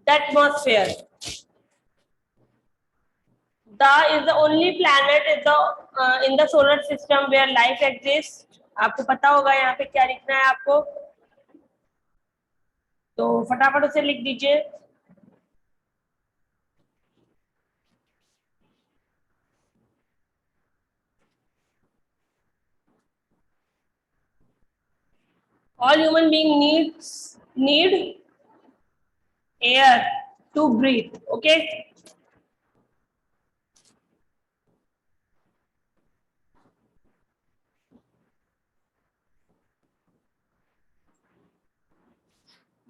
The atmosphere. The is the only planet in the solar system where life exists. आपको पता होगा यहाँ पे क्या लिखना है आपको, तो फटाफट उसे लिख दीजिए. All human beings need air to breathe. Okay.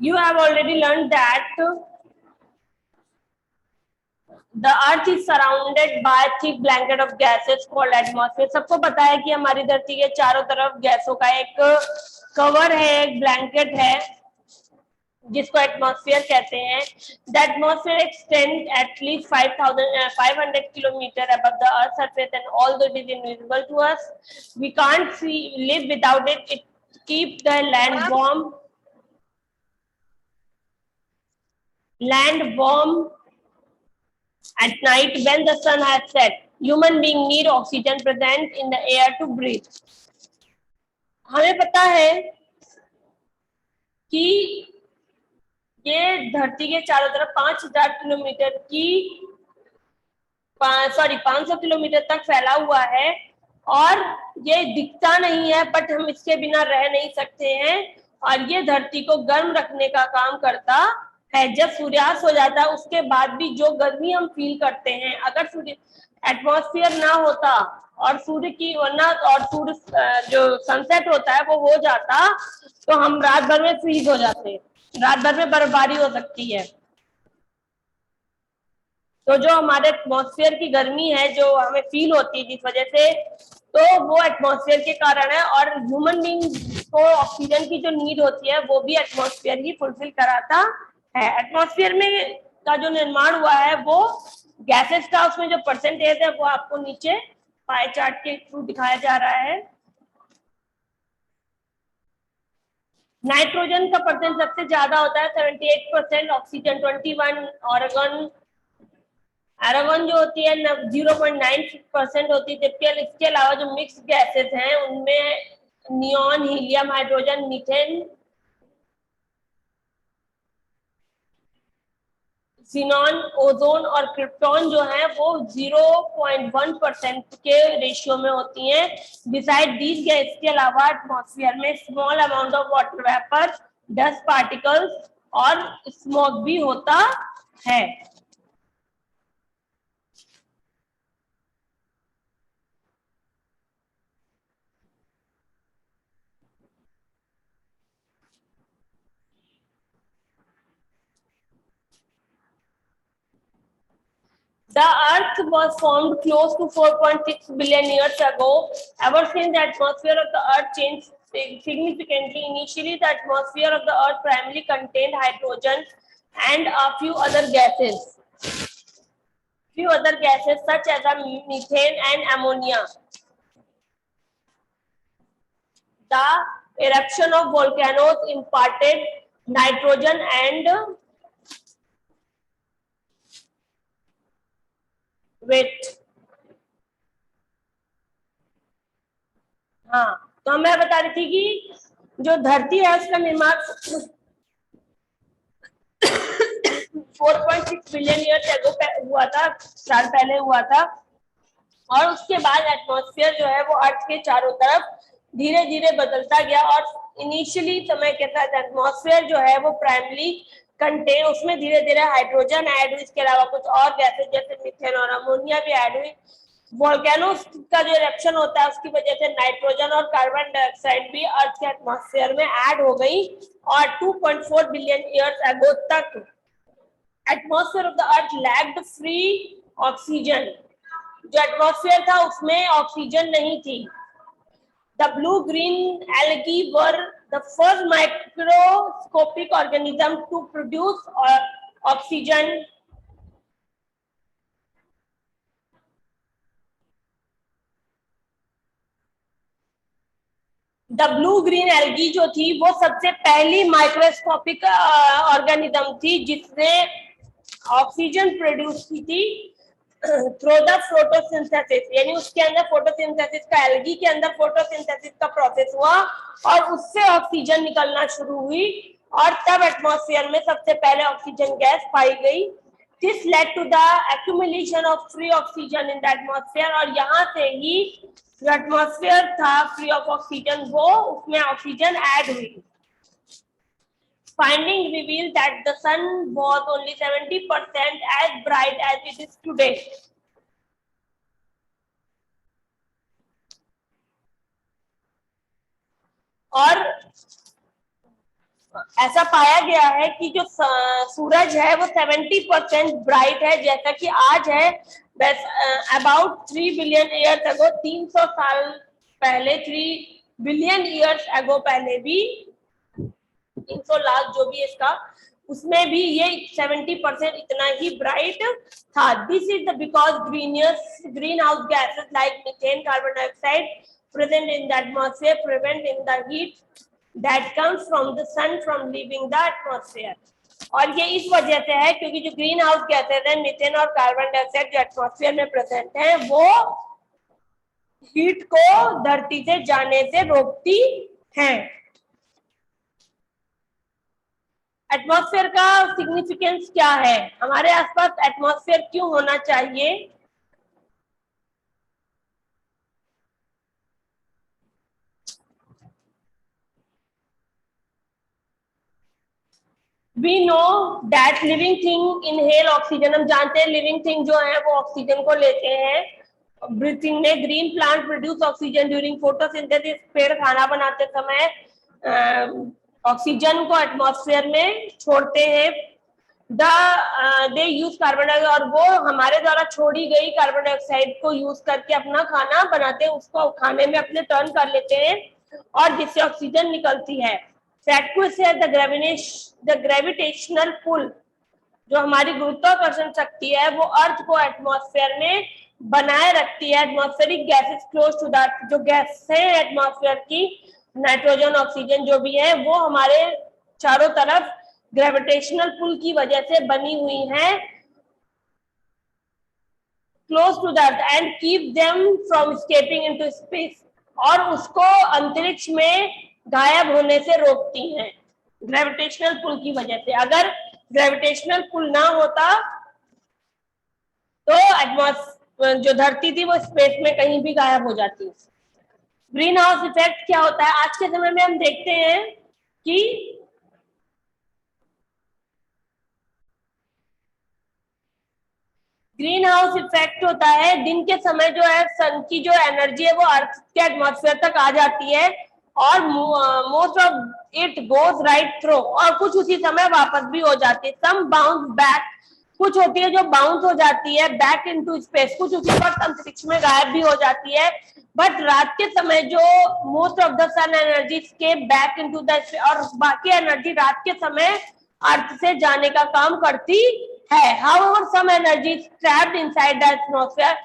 You have already learned that the earth is surrounded by a thick blanket of gases called atmosphere. सबको पता है कि हमारी धरती के चारों तरफ गैसों का एक कवर है, एक ब्लैंकेट है, जिसको एटमॉस्फेयर कहते हैं. The atmosphere extend at least 500 kilometre above the earth surface, and although it is invisible to us, we can't live without it. It keeps the land warm at night when the sun has set. Human beings need oxygen present in the air to breathe. हमें पता है कि ये धरती के चारों तरफ 5000 kilometre की 500 किलोमीटर तक फैला हुआ है, और ये दिखता नहीं है, बट हम इसके बिना रह नहीं सकते हैं, और ये धरती को गर्म रखने का काम करता है. जब सूर्यास्त हो जाता है उसके बाद भी जो गर्मी हम फील करते हैं, अगर सूर्य एटमॉस्फेयर ना होता और सूर्य की वरना और सूर्य जो सनसेट होता है वो हो जाता, तो हम रात भर में फ्रीज हो जाते, रात भर में बर्फबारी हो सकती है. तो जो हमारे एटमॉस्फेयर की गर्मी है जो हमें फील होती है जिस वजह से, तो वो एटमॉस्फेयर के कारण है. और ह्यूमन बीइंग को ऑक्सीजन की जो नीड होती है वो भी एटमॉस्फेयर ही फुलफिल कराता है. एटमॉस्फेयर में का जो निर्माण हुआ है वो गैसेस का, उसमें जो परसेंटेज है वो आपको नीचे पाई चार्ट के थ्रू दिखाया जा रहा है. नाइट्रोजन का परसेंट सबसे ज्यादा होता है 78%, ऑक्सीजन 21, आर्गन जो होती है 0.96% होती है. जबकि इसके अलावा जो मिक्स गैसेस हैं उनमें neon, helium, hydrogen, methane, xenon, ozone और क्रिप्टॉन जो है वो 0.1% के रेशियो में होती हैं. बिसाइड दीज गैस के अलावा एटमॉस्फेयर में small amount of water vapour, dust particles और स्मोक भी होता है. The Earth was formed close to 4.6 billion years ago. Ever since, the atmosphere of the Earth changed significantly. Initially, the atmosphere of the Earth primarily contained hydrogen and a few other gases. Such as methane and ammonia. The eruption of volcanoes imparted nitrogen and wait. हाँ, तो मैं बता रही थी कि जो धरती है उसका निर्माण 4.6 बिलियन ईयर एगो हुआ था, साल पहले हुआ था. और उसके बाद एटमॉस्फेयर जो है वो अर्थ के चारों तरफ धीरे धीरे बदलता गया. और इनिशियली समय के साथ एटमॉस्फेयर जो है वो प्राइमरी कंटेन, उसमें धीरे धीरे हाइड्रोजन ऐड हुई, इसके अलावा कुछ और गैसेस जैसे मीथेन और अमोनिया भी ऐड हुई. वोल्केनोस का जो इरप्शन होता है उसकी वजह से नाइट्रोजन और कार्बन डाइऑक्साइड भी अर्थ के एटमॉस्फेयर में ऐड हो गई. और 2.4 बिलियन ईयर्स अगो तक atmosphere of the earth lacked free oxygen. जो एटमॉस्फेयर था उसमें ऑक्सीजन नहीं थी. The blue-green algae were the first microscopic organism to produce oxygen. The blue-green algae जो थी वो सबसे पहली माइक्रोस्कोपिक ऑर्गेनिज्म थी जिसने ऑक्सीजन प्रोड्यूस की थी थ्रू द फोटोसिंथेसिस, यानी उसके अंदर फोटोसिंथेसिस का, एल्गी के अंदर फोटोसिंथेसिस का प्रोसेस हुआ और उससे ऑक्सीजन निकलना शुरू हुई और तब एटमॉस्फेयर में सबसे पहले ऑक्सीजन गैस पाई गई। This led to the accumulation of free oxygen in the atmosphere, और यहाँ से ही जो एटमॉस्फेयर था फ्री ऑफ ऑक्सीजन, वो उसमें ऑक्सीजन ऐड हुई। Finding revealed that the sun was only 70% as bright as it is today. और ऐसा पाया गया है कि जो सूरज है वो 70% ब्राइट है, जैसा कि आज है। बस अबाउट 3 बिलियन ईयर्स अगो, 300 साल पहले, 3 बिलियन ईयर्स अगो पहले भी, 300 लाख जो भी इसका, उसमें भी ये 70% इतना ही ब्राइट था। This is because green house gases like methane, carbon dioxide present in the atmosphere prevent in the heat that comes from the sun from leaving the atmosphere. और ये इस वजह से है क्योंकि जो ग्रीन हाउस गैसेस है, मीथेन और कार्बन डाइऑक्साइड, जो एटमॉस्फेयर में प्रेजेंट है, वो हीट को धरती से जाने से रोकती हैं। एटमॉस्फेयर का सिग्निफिकेंस क्या है? हमारे आसपास एटमॉस्फेयर क्यों होना चाहिए? We know that living thing inhale oxygen. हम जानते हैं लिविंग थिंग जो है वो ऑक्सीजन को लेते हैं ब्रीथिंग में। Green plant produce oxygen during photosynthesis. पेड़ खाना बनाते समय ऑक्सीजन को एटमॉस्फेयर में छोड़ते हैं। दे यूज कार्बन डाइऑक्साइड, और वो हमारे द्वारा छोड़ी गई कार्बन डाइऑक्साइड को यूज करके अपना खाना बनाते हैं, उसको खाने में अपने टर्न कर लेते हैं और जिससे ऑक्सीजन निकलती है। द ग्रेविटेशनल पुल, जो हमारी गुरुत्वाकर्षण शक्ति है, वो अर्थ को एटमॉस्फेयर में बनाए रखती है। Atmospheric gases close to that, जो गैस है एटमॉस्फेयर की, नाइट्रोजन, ऑक्सीजन जो भी है, वो हमारे चारों तरफ ग्रेविटेशनल पुल की वजह से बनी हुई है, close to that, and keep them from escaping into space, और उसको अंतरिक्ष में गायब होने से रोकती हैं ग्रेविटेशनल पुल की वजह से। अगर ग्रेविटेशनल पुल ना होता तो एटमॉस्फेयर, जो धरती थी, वो स्पेस में कहीं भी गायब हो जाती। ग्रीन हाउस इफेक्ट क्या होता है? आज के समय में हम देखते हैं कि ग्रीन हाउस इफेक्ट होता है, दिन के समय जो है सन की जो एनर्जी है वो अर्थ के एटमॉस्फेयर तक आ जाती है और most of it goes right through, और कुछ उसी समय वापस भी हो जाती है। सम बाउंस बैक, कुछ होती है जो बाउंस हो जाती है बैक इनटू स्पेस, कुछ उसी वक्त अंतरिक्ष में गायब भी हो जाती है। बट रात के समय जो most of the sun energy के बैक इनटू द, और बाकी एनर्जी रात के समय अर्थ से जाने का काम करती है। However, some energy is trapped inside the atmosphere,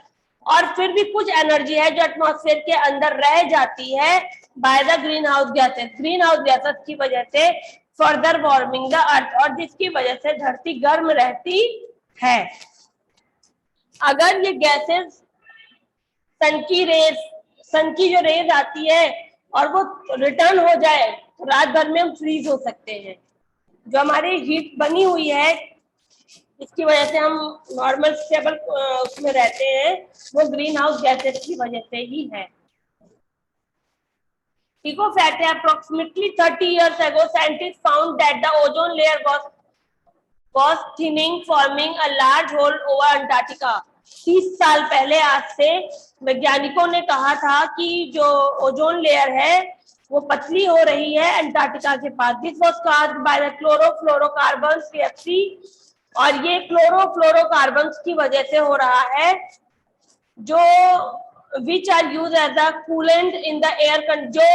और फिर भी कुछ एनर्जी है जो एटमॉस्फेयर के अंदर रह जाती है by the green house gases, green house gases की वजह से फर्दर वार्मिंग द अर्थ, और जिसकी वजह से धरती गर्म रहती है। अगर ये गैसेस सन की जो रेज आती है और वो रिटर्न हो जाए तो रात भर में हम फ्रीज हो सकते हैं। जो हमारी हीट बनी हुई है, इसकी वजह से हम नॉर्मल स्टेबल उसमें रहते हैं, वो ग्रीन हाउस गैसेस की वजह से ही है। इको फैक्ट है, approximately 30 years ago scientists found that the ozone layer was thinning, forming a large hole over Antarctica. 30 साल पहले आज से वैज्ञानिकों ने कहा था कि जो ओजोन लेयर है वो पतली हो रही है अंटार्कटिका के पास। This was caused by the chlorofluorocarbons CFC, और ये क्लोरोफ्लोरोकार्बन्स की वजह से हो रहा है, जो which are use as a coolant in the air. जो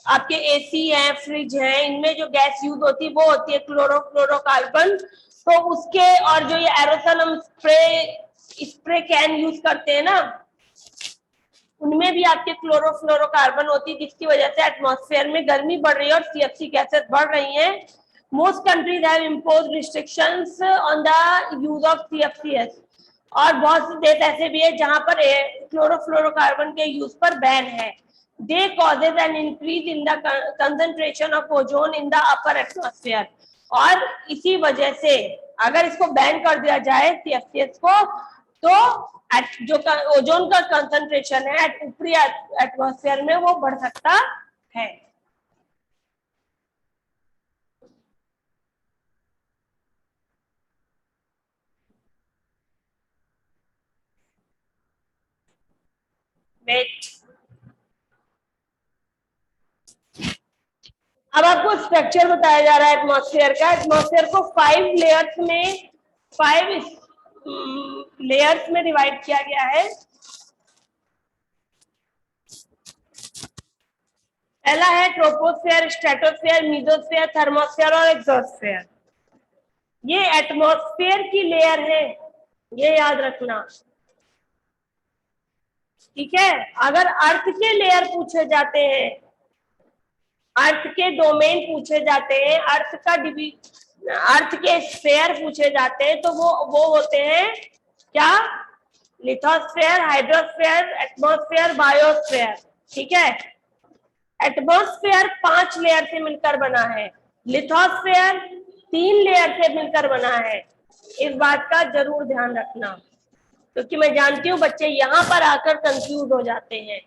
आपके एसी है, फ्रिज है, इनमें जो गैस यूज होती है वो होती है क्लोरोफ्लोरोकार्बन। तो उसके, और जो ये एरोसोल हम स्प्रे कैन यूज करते हैं ना, उनमें भी आपके क्लोरोफ्लोरोकार्बन होती है, जिसकी वजह से एटमॉस्फेयर में गर्मी बढ़ रही है और CFC गैसेस बढ़ रही हैं। Most countries have imposed restrictions on the use of CFCs. और बहुत से देश ऐसे भी है जहां पर क्लोरोफ्लोरोकार्बन के यूज पर बैन है. They causes an increase in the concentration of ozone in the upper atmosphere. और इसी वजह से अगर इसको बैन कर दिया जाए CFCs को, तो जो ओजोन का कंसंट्रेशन है ऊपरी एटमॉस्फेयर में वो बढ़ सकता है. अब आपको स्ट्रक्चर बताया जा रहा है एटमॉस्फेयर का. एटमॉस्फेयर को 5 लेयर्स में डिवाइड किया गया है. पहला है ट्रोपोस्फेयर, स्ट्रेटोस्फेयर, मीजोस्फेयर, थर्मोस्फेयर और एक्सोस्फेयर. ये एटमॉस्फेयर की लेयर है, ये याद रखना. ठीक है. अगर अर्थ के लेयर पूछे जाते हैं, अर्थ के डोमेन पूछे जाते हैं, अर्थ के स्फेयर पूछे जाते हैं, तो वो होते हैं क्या? Lithosphere, hydrosphere, atmosphere, biosphere. ठीक है. एटमॉस्फेयर 5 लेयर से मिलकर बना है. लिथोस्फेयर 3 लेयर से मिलकर बना है. इस बात का जरूर ध्यान रखना, क्योंकि मैं जानती हूँ बच्चे यहाँ पर आकर कंफ्यूज हो जाते हैं.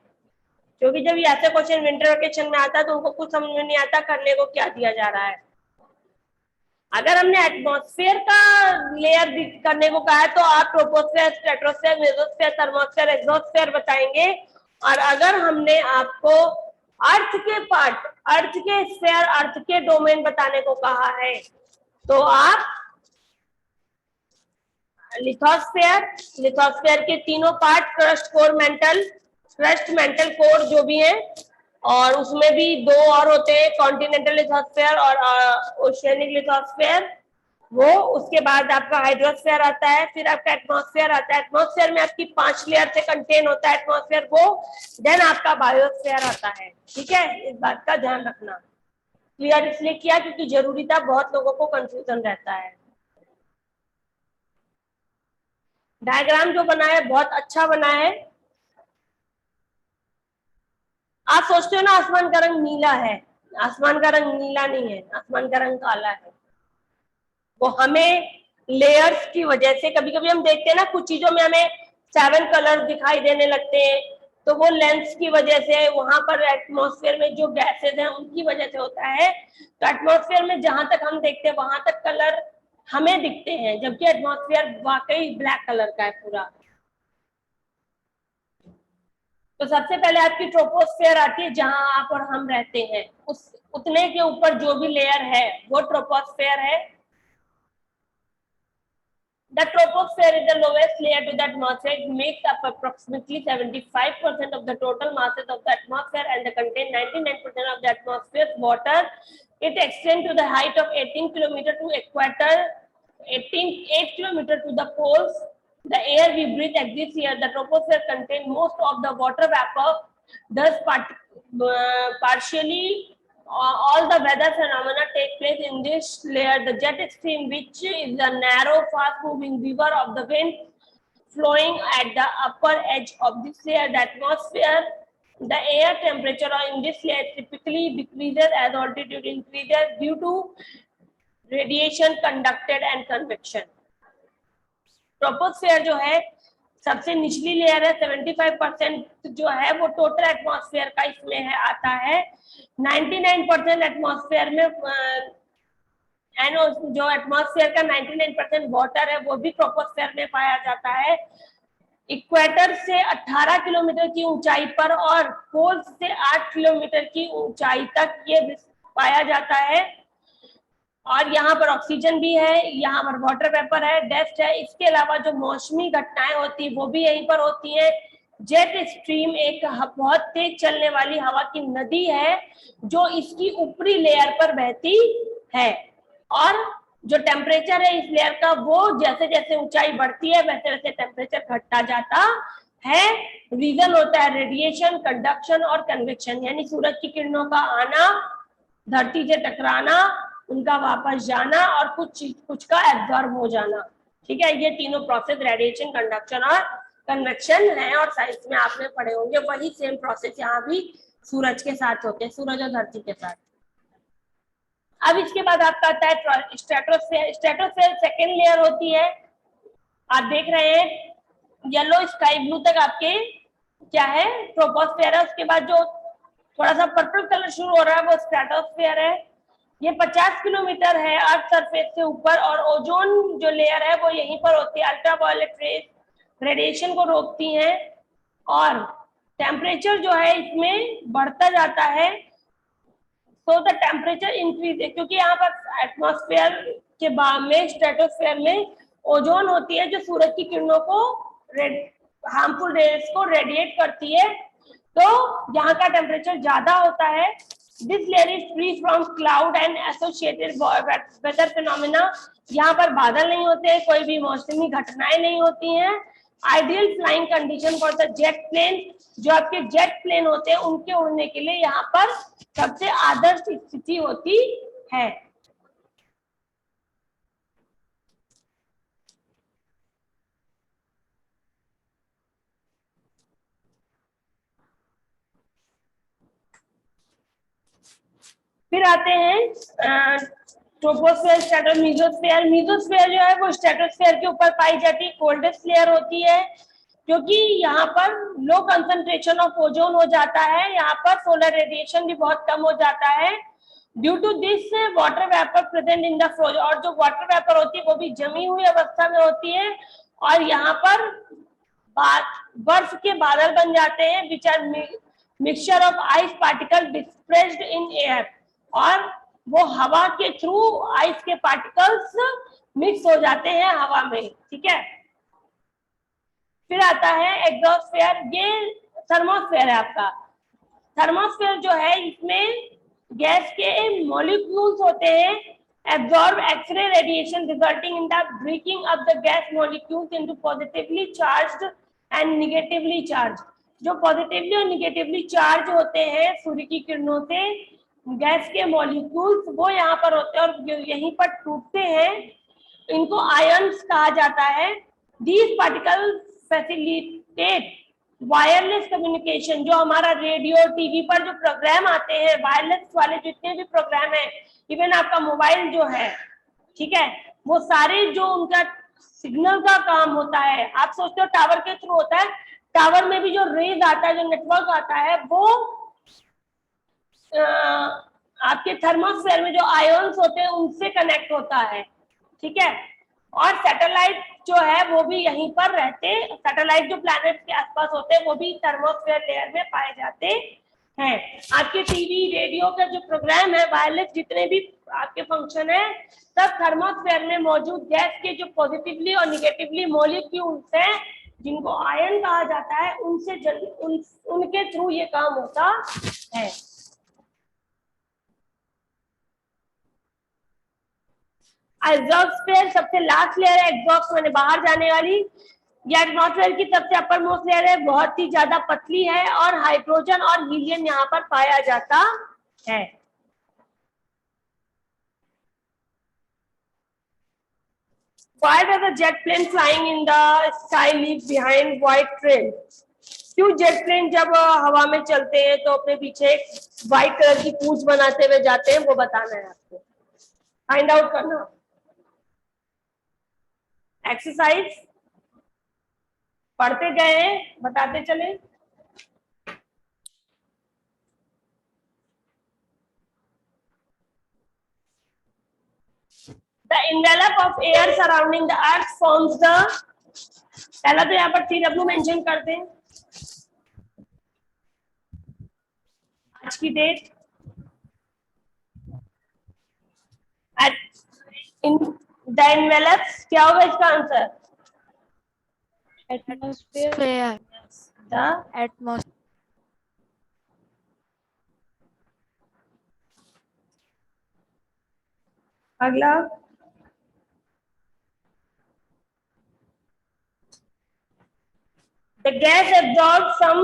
क्योंकि जब ये ऐसे क्वेश्चन विंटर वेकेशन में आता है तो उनको कुछ समझ में नहीं आता करने को क्या दिया जा रहा है. अगर हमने एटमॉस्फेयर का लेयर करने को कहा है तो आप troposphere, stratosphere, mesosphere, thermosphere, exosphere बताएंगे. और अगर हमने आपको अर्थ के पार्ट, अर्थ के स्फेयर, अर्थ के डोमेन बताने को कहा है तो आप लिथोस्फेयर के तीनों part, crust, core, mental, crust, mental, core जो भी है, और उसमें भी 2 और होते हैं, कॉन्टिनेंटल लिथोस्फेयर और ओशियनिक लिथोस्फेयर. वो उसके बाद आपका हाइड्रोस्फेयर आता है, फिर आपका एटमॉस्फेयर आता है. एटमॉस्फेयर में आपकी 5 लेयर से कंटेन होता है एटमॉस्फेयर को. देन आपका बायोस्फेयर आता है. ठीक है. इस बात का ध्यान रखना. क्लियर इसलिए किया क्योंकि जरूरी था, बहुत लोगों को कंफ्यूजन रहता है. डायग्राम जो बना है बहुत अच्छा बना है. आप सोचते हो ना आसमान का रंग नीला है, आसमान का रंग नीला नहीं है, आसमान का रंग काला है. वो हमें लेयर्स की वजह से, कभी कभी हम देखते हैं ना कुछ चीजों में हमें 7 कलर दिखाई देने लगते हैं, तो वो लेंस की वजह से, वहां पर एटमॉस्फेयर में जो गैसेज हैं उनकी वजह से होता है. तो एटमॉस्फेयर में जहां तक हम देखते हैं वहां तक कलर हमें दिखते हैं, जबकि एटमॉस्फेयर वाकई ब्लैक कलर का है पूरा. तो सबसे पहले आपकी ट्रोपोस्फेयर आती है जहां आप और हम रहते हैं. उतने के ऊपर जो भी लेयर है वो ट्रोपोस्फेयर है. The troposphere is the lowest layer to the atmosphere. It makes up approximately 75% of the total masses of the atmosphere and contains 99% of the atmosphere's water. It extends to the height of 18 km to equator, 8 km to the poles. The air we breathe exists here. The troposphere contains most of the water vapor. Thus, partially all the weather phenomena take place in this layer. The jet stream, which is a narrow, fast-moving river of the wind flowing at the upper edge of this layer, the atmosphere. The air temperature in this layer typically decreases as altitude increases due to radiation conducted and convection. Troposphere जो है सबसे निचली layer है. 75% जो है वो total atmosphere का इसमें है आता है. 99% एटमॉस्फेयर में जो एटमॉस्फेयर का 99% वाटर है वो भी ट्रोपोस्फेयर में पाया जाता है. इक्वेटर से 18 किलोमीटर की ऊंचाई पर और पोल से 8 किलोमीटर की ऊंचाई तक ये पाया जाता है. और यहाँ पर ऑक्सीजन भी है, यहाँ पर वाटर वेपर है, डस्ट है. इसके अलावा जो मौसमी घटनाएं होती है वो भी यहीं पर होती है. जेट स्ट्रीम एक बहुत तेज चलने वाली हवा की नदी है जो इसकी ऊपरी लेयर पर बहती है. और जो टेम्परेचर है इस लेयर का वो जैसे जैसे ऊंचाई बढ़ती है वैसे वैसे टेम्परेचर घटता जाता है. रीजन होता है रेडिएशन, कंडक्शन और कन्वेक्शन, यानी सूरज की किरणों का आना, धरती से टकराना उनका वापस जाना और कुछ का एब्जॉर्ब हो जाना। ठीक है, ये तीनों प्रोसेस रेडिएशन, कंडक्शन और कन्वेक्शन है, और साइंस में आपने पढ़े होंगे। वही सेम प्रोसेस यहाँ भी सूरज के साथ होते हैं, सूरज और धरती के साथ। अब इसके बाद आपका आता है स्ट्रेटोस्फेयर। स्ट्रेटोस्फेयर सेकेंड लेयर होती है, आप देख रहे हैं येलो स्काई ब्लू तक आपके क्या है, ट्रोपोस्फेयर है। उसके बाद जो थोड़ा सा पर्पल कलर शुरू हो रहा है वो स्ट्रेटोस्फेयर है। ये 50 किलोमीटर है अर्थ सरफेस से ऊपर, और ओजोन जो लेयर है वो यहीं पर होती है। अल्ट्रावायलेट रेज रेडिएशन को रोकती हैं, और टेम्परेचर जो है इसमें बढ़ता जाता है। तो द टेम्परेचर इंक्रीज, क्योंकि यहाँ पर एटमॉस्फेयर के बाद में स्ट्रेटोस्फेयर में ओजोन होती है जो सूरज की किरणों को हार्मफुल रेज को रेडिएट करती है, तो यहाँ का टेम्परेचर ज्यादा होता है। This layer is free from cloud and associated weather phenomena. यहाँ पर बादल नहीं होते, कोई भी मौसमी घटनाएं नहीं होती हैं। Ideal flying condition for the jet plane, जो आपके जेट प्लेन होते हैं उनके उड़ने के लिए यहाँ पर सबसे आदर्श स्थिति होती है। फिर आते हैं ट्रोपोस्फेयर, स्ट्रेटो, मीसोस्फेयर। मीसोस्फेयर जो है वो स्ट्रेटोस्फेयर के ऊपर पाई जाती कोल्डेस्ट लेयर होती है, क्योंकि यहाँ पर लो कंसंट्रेशन ऑफ ओजोन हो जाता है, यहाँ पर सोलर रेडिएशन भी बहुत कम हो जाता है। Due to this water vapour present in the froze, और जो वाटर वेपर होती है वो भी जमी हुई अवस्था में होती है, और यहाँ पर बर्फ के बादल बन जाते हैं, which are mixture of ice particle dispersed in air, और वो हवा के थ्रू आइस के पार्टिकल्स मिक्स हो जाते हैं हवा में। ठीक है, फिर आता है एग्जॉस्फेयर, ये थर्मोस्फेयर है आपका। थर्मोस्फेयर जो है इसमें गैस के मॉलिक्यूल्स होते हैं, absorb X ray radiation resulting in the breaking off the gas molecules into positively charged and negatively charge. जो पॉजिटिवली और निगेटिवली चार्ज होते हैं सूर्य की किरणों से गैस के मॉलिक्यूल्स, वो यहाँ पर होते हैं और यहीं पर टूटते हैं, इनको आयन्स कहा जाता है। These particles facilitate wireless communication. जो हमारा रेडियो टीवी पर जो प्रोग्राम आते हैं वायरलेस वाले, जितने भी प्रोग्राम है, इवन आपका मोबाइल जो है, ठीक है, वो सारे जो उनका सिग्नल का काम होता है, आप सोचते हो टावर के थ्रू होता है, टावर में भी जो रेज आता है, जो नेटवर्क आता है, वो आपके थर्मोस्फेयर में जो आयन्स होते हैं उनसे कनेक्ट होता है। ठीक है, और सैटेलाइट जो है वो भी यहीं पर रहते, सैटेलाइट जो प्लैनेट के आसपास होते हैं वो भी थर्मोस्फेयर लेयर में पाए जाते हैं। आपके टीवी रेडियो का जो प्रोग्राम है, वायरलेस जितने भी आपके फंक्शन है, सब थर्मोस्फेयर में मौजूद गैस के जो पॉजिटिवली और निगेटिवली मॉलिक्यूल्स हैं, जिनको आयन कहा जाता है, उनसे उनके थ्रू ये काम होता है। एग्जॉस्फेयर सबसे लास्ट लेयर है, एग्जॉस्ट माने बाहर जाने वाली। यह एटमॉस्फेयर की सबसे अपर मोस्ट लेयर है, बहुत ही ज्यादा पतली है, और हाइड्रोजन और हीलियम यहाँ पर पाया जाता है। Why does a jet plane flying in the sky leave behind white trail? क्यों जेट प्लेन जब हवा में चलते हैं तो अपने पीछे व्हाइट कलर की पूंछ बनाते हुए जाते हैं, वो बताना है आपको, फाइंड आउट करना। एक्सरसाइज पढ़ते गए हैं, बताते चले। The envelope of air surrounding the earth forms the, पहला तो यहाँ पर CW मेंशन करते हैं, आज की डेट, इन द एनवेलप, क्या होगा इसका आंसर? एटमॉस्फेयर, द एटमॉस्फेयर, अगला the gas absorbs some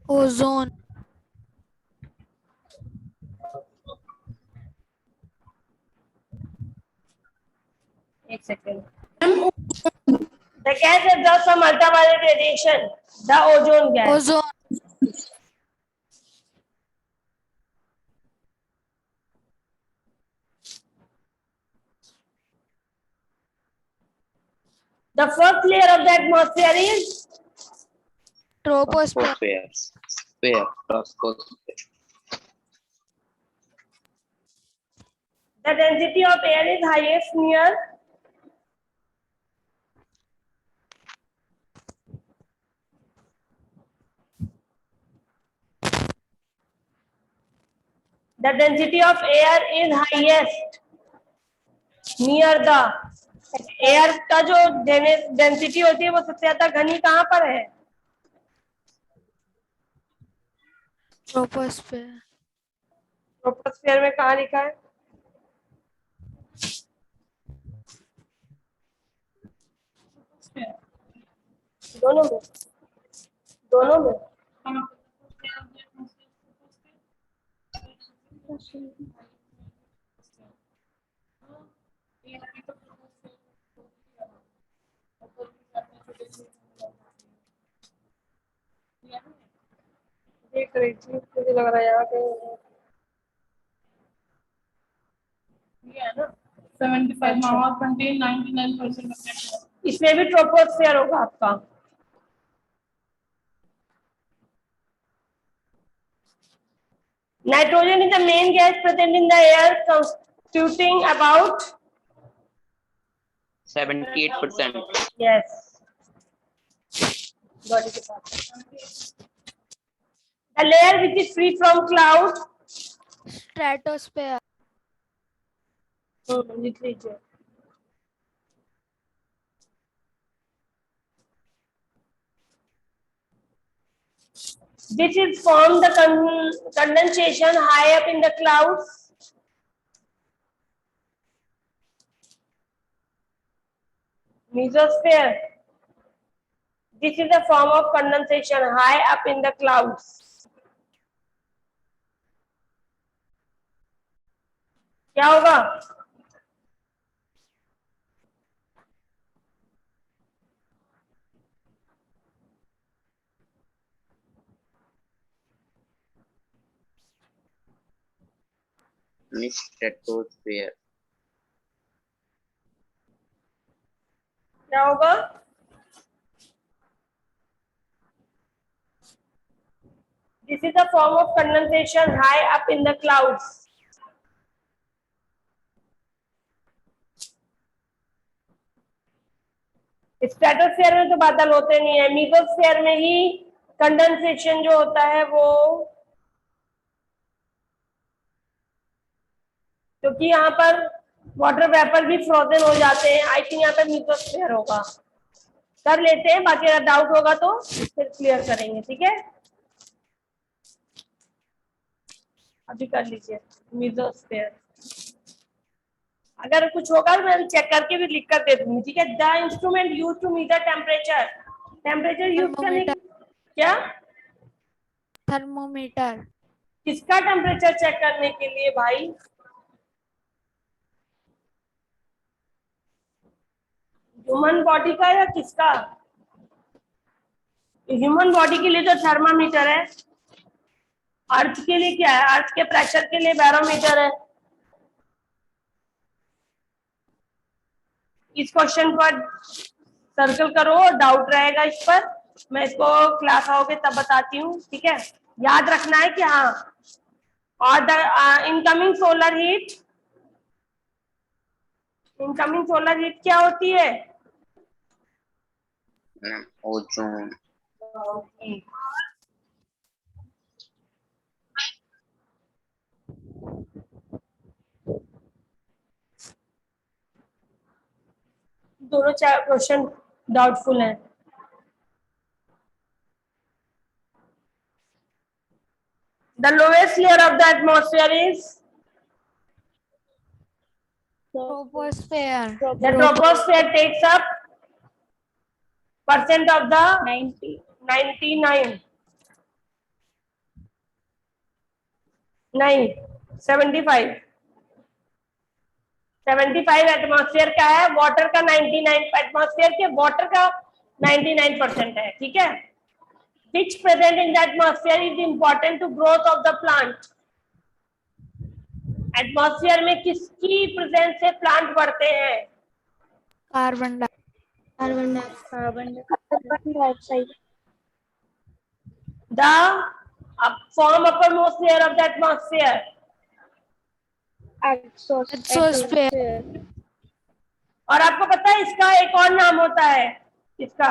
ozone, एक second. The gas absorbs some ultraviolet radiation. The ozone gas. Ozone. The first layer of the atmosphere is Troposphere. Troposphere. the density of air is highest near the density of air is highest near the air का जो density होती है वो सबसे ज्यादा घनी कहाँ पर है? Troposphere. ट्रोपोस्फेयर में कहाँ लिखा है? दोनों में, दोनों में. देख रही थी, मुझे लग रहा है यहाँ पे ये है ना 75 मावा कंटेन 99% of net. इसमें भी ट्रोपोस्फेयर होगा आपका. Nitrogen is the main gas present in the air, constituting about 78%. yes. Got it. The layer which is free from cloud. Stratosphere. लिख लीजिए. This is from the condensation high up in the clouds. Mesosphere. This is a form of condensation high up in the clouds. क्या होगा? Stratosphere. क्या होगा? This is a form of condensation high up in the clouds. Stratosphere में तो बादल होते नहीं है, मीसोस्फीयर में ही कंडेंसेशन जो होता है वो, क्योंकि यहाँ पर वाटर वेपर भी फ्रोजन हो जाते हैं. आई थिंक यहाँ पर मीसोस्फीयर होगा. कर लेते हैं, बाकी अगर डाउट होगा तो फिर क्लियर करेंगे. ठीक है, अभी कर लीजिए मीसोस्फीयर. अगर कुछ होगा तो मैं चेक करके भी लिख कर दे दूंगी. ठीक है. The instrument use to meter temperature. Temperature use करने क्या? थर्मोमीटर. किसका टेम्परेचर चेक करने के लिए भाई? ह्यूमन बॉडी का या किसका? ह्यूमन बॉडी के लिए तो थर्मामीटर है. अर्थ के लिए क्या है? अर्थ के प्रेशर के लिए बैरोमीटर है. इस क्वेश्चन पर सर्कल करो, डाउट रहेगा इस पर. मैं इसको क्लास आओगे तब बताती हूँ. ठीक है, याद रखना है कि हाँ. और the incoming solar heat, incoming solar heat क्या होती है? Ozone. दोनों क्वेश्चन डाउटफुल है. The lowest layer of the atmosphere is Troposphere. the troposphere takes up percent of the 99 75. 75 atmosphere का है, वाटर का 99, एटमॉस्फेयर के वाटर का 99% है, ठीक है। Which present in the atmosphere is important to growth of the plant? Atmosphere में किसकी प्रेजेंस से प्लांट बढ़ते हैं? Carbon dioxide. The form uppermost layer of the atmosphere. Exosphere. और आपको पता है इसका एक और नाम होता है, इसका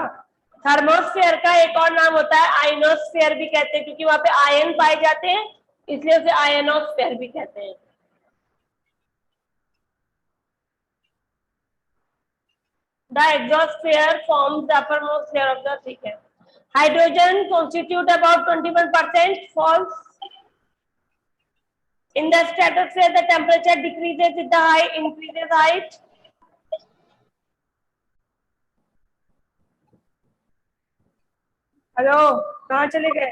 थर्मोस्फेयर का एक और नाम होता है, आयनोस्फेयर भी कहते हैं, क्योंकि वहां पे आयन पाए जाते हैं, इसलिए उसे आयनोस्फेयर भी कहते हैं। The exosphere forms the uppermost layer of the, ठीक है। Hydrogen constitute about 21%, false. In the stratosphere, the temperature decreases with the height, increases height. Hello, कहाँ चले गए?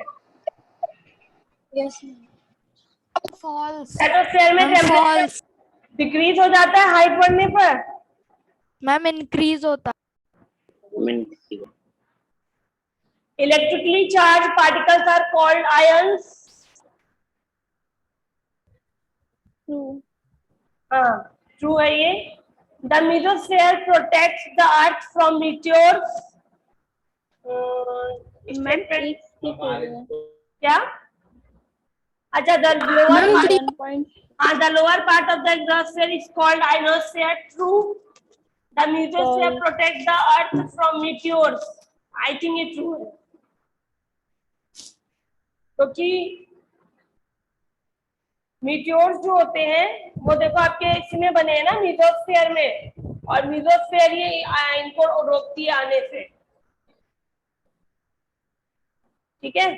फॉल्स। स्ट्रेटोस्फीयर में टेम्परेचर फॉल्स। डिक्रीज हो जाता है हाइट बढ़ने पर। मैम इंक्रीज होता। Electrically charge particles are called ions. हाँ, ट्रू है ये। The mesosphere protects the earth from meteors. क्या? अच्छा, the lower part of the exosphere is called ionosphere. True. The mesosphere protect the earth from meteors. I think ये true है, क्योंकि meteors जो होते हैं वो देखो आपके इसमें बने हैं ना, मेसोस्फीयर में, और मेसोस्फीयर ये इनको रोकती है आने से, ठीक है।